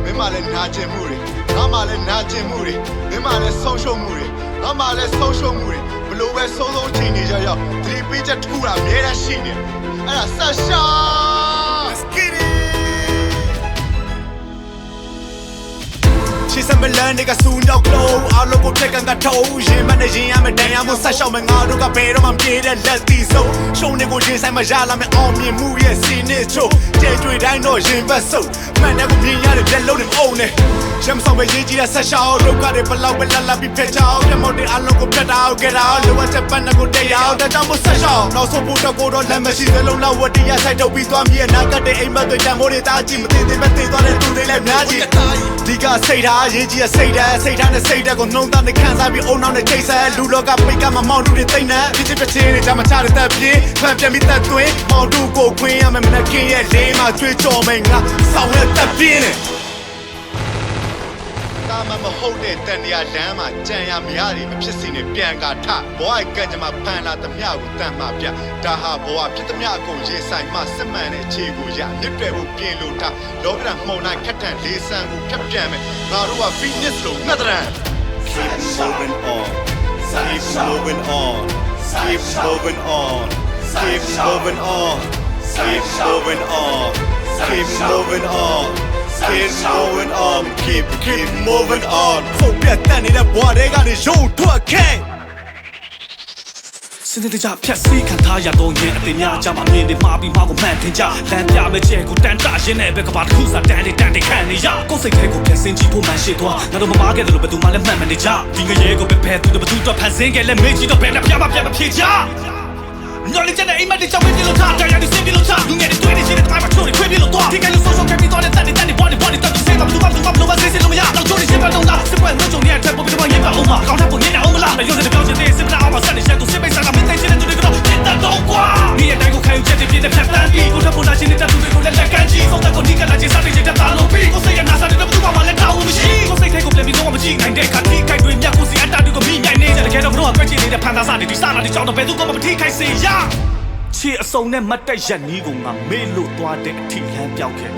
မင်းမလည်းနာကျင်မှုတွေငါမလည်းနာကျင်မှုတွေမင်းမလည်းဆုံးရှုံးမှုတွေငါမလည်းဆုံးရှုံးမှုတွေဘလို့ပဲဆုံးဆုံးချိန်နေကြရောက်သတိပေးချက်တစ်ခုကအများကြီးရှိနေအဲ့ဒါဆက်ရှာ Let's get it ချစ်စမလန်တွေကစူးနောက်ကလို့အားလုံးကိုထက်ကန်ကထိုးရင်မနဲ့ရင်ရမယ်တရားမှုဆက်ရှောက်မယ်ငါတို့ကဘယ်တော့မှပြေးတဲ့လက်သီးဆုံးရှုံးနေကိုရင်ဆိုင်မရလာမယ်အောင်မြင်မှုရဲ့စီနစ်ချို့ကြဲကြွေတိုင်းတော့ရင်ဘတ်ဆုပ်မှန်တယ်ကိုမြင်ရတဲ့ပြက်လုံးနဲ့အုံနဲ့ရမ်းဆောင်ပဲရေးကြည့်တဲ့ဆက်ရှောက်တို့ကတွေဘလောက်ပဲလာပြီးဖက်ချောက်ပြမော်တဲ့အားလုံးကိုပြတ်တာအောင်ကြတာလိုအပ်ချက်ပန်းကိုတက်ရအောင်တကြောင်မို့ဆက်ရှောက်နောက်ဆုံးဖို့တော့ကိုတော့လက်မရှိသလုံးလောက်ဝတ်တရားဆိုင်တော့ပြီးသွားမြည်နာကတဲ့အိမ်မက်တွေတန်မိုးတွေတားကြည့်မသိသေးပဲသိသွားတဲ့သူတွေလည်းများကြီးဒီကစိတ်ထားရေးကြည့်စိတ်ထားနဲ့စိတ်ဓာတ်ကိုနှုံသားနဲ့ခံစားပြီးအုံနောက်နဲ့ချိတ်ဆက်လူလောကပိတ်ကမမောင်တို့တွေသိမ့်နေပြစ်ပြချင်းတွေကြမှာချတဲ့တက်ပြေးဖန်ပြန်ပြီးတက်သွင်းမောင်တို့ကိုခွင်းရမယ်မနက်ခင်းရဲ့လေးမှာကျွေးကြော်မယ်ငါဆောင်တဲ့တက်ပြင်းနဲ့တာမမဟုတ်တဲ့တန်တရာလမ်းမှာကြံရမရတွေမဖြစ်စီနဲ့ပြန်ကာထဘောအိုက်ကကြမှာဖန်လာသမျှကိုတန်မှပြဒါဟာဘောကဖြစ်သမျှအကုန်ရေးဆိုင်မှစစ်မှန်တဲ့အခြေကိုရနစ်တွယ်ဖို့ပြင်လို့ထားလောကရန်မှုန်နိုင်ခက်တန်လေးဆန်းကိုဖြတ်ပြန်မယ်ငါတို့က Venus လို့ငတ်တရန်Keep moving on Keep moving on Keep moving on Keep moving on Keep moving on Keep moving on Keep moving on Keep moving on ဖုတ်ပြတ်တဲ့နေတဲ့ဘွားတွေကနေရုံထွက်ခဲ့စနေတကြဖြတ်စီးခံထားရတော့ရင်အတင်များကြမှာမြင်နေမှာပြီးမှကိုမှန်တင်ကြလမ်းပြမဲ့ချဲကိုတန်တရင်းနဲ့ပဲကဘာတစ်ခုစားတန်တွေခံနေရကိုယ်စိတ်ထဲကိုပြန်စင်ကြည့်ဖို့မှန်ရှိသွားငါတို့မမားခဲ့တယ်လို့ဘယ်သူမှလည်းမှတ်မနေကြဒီငရဲကိုပဲဖဲသူတို့ဘသူတော့ဖန်ဆင်းခဲ့လဲမေ့ကြည့်တော့ဘယ်နဲ့ပြမဖြေချညော်လေးတဲ့အိမ်မက်တွေကြောင့်ပြလို့ထားတရားတွေစင်ပြလို့ထားလူငယ်တွေတွေ့နေရှိတဲ့တိုင်းမှာချိုးတွေခွေးပြလို့သွားဒီကလေးဆိုဆိုကပြီးသွားတဲ့တန်တွေဘော်တော့စေးတော့သူကလို့မစေးလို့မရတော့ချိုးတွေရှင်းပါတော့လားစစ်ပွဲလို့ကြုံနေတဲ့ထက်ပိုပြီးတော့ရေးပါအောင်ပါကောင်းတဲ့ပုံနေတာအောင်မလားမရုံးတဲ့ပြောချင်တဲ့စစ်ပနာအောင်ပါဆက်နေချက်ကိုစစ်ပိတ်စားကမင်းသိချင်တဲ့သူတွေကတော့တက်တော့ကွာဒီအတိုင်းကိုခံယူချက်တွေပြည့်တဲ့ဖြတ်တန်းပြီးကိုထပ်ပေါ်လာခြင်းတဲ့သူတွေကိုလည်းလက်ကမ်းကြည့်ဆုံးတဲ့ကိုဒီကလာခြင်းစားတဲ့ချက်တာလို့ပြီးကိုစိတ်ရနာစားတဲ့သူကမှလည်းတောင်းမရှိကိုစိတ်ထဲကိုပြန်ပြီးတော့မကြည့်နိုင်တဲ့ခါဒီခိုက်တွေမြတ်ကိုစီအတာတွေကိုမိမြိုင်နေတယ်ကတော့ကတော့တွေ့ချင်နေတဲ့ဖန်သားစားတွေဒီစားလာတဲ့ကြောင်းတော့ဘယ်သူကမှမထိခိုက်စေရချီအစုံနဲ့မတ်တက်ရက်နီးကိုငါမေ့လို့သွားတဲ့အထီလမ်းပြောက်ခဲ့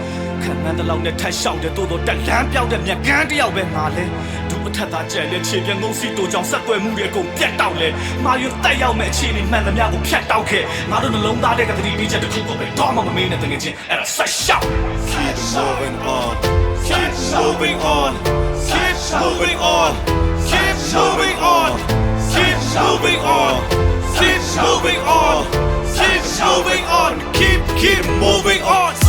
ခံမှန်းတလောက်နဲ့ထက်လျှောက်တဲ့တိုးတော့တက်လမ်းပြောက်တဲ့မြက်ကန်းတယောက်ပဲငါလဲဒုအထက်သားကျဲလဲခြေပြငုံစီတိုကြောင့်ဆက်သွယ်မှုတွေအကုန်ပြတ်တောက်လဲမာရွတက်ရောက်မဲ့အခြေအနေမှန်သမျှကိုဖြတ်တောက်ခဲ့ငါတို့နှလုံးသားတဲ့ကတိပေးချက်တစ်ခုကိုပဲတော့မှမမေ့နဲ့တကယ်ချင်းအဲ့ဒါဆက်လျှောက် Keep moving on Keep moving on Keep moving on Keep moving on Keep moving on Keep moving on Keep moving on Keep moving on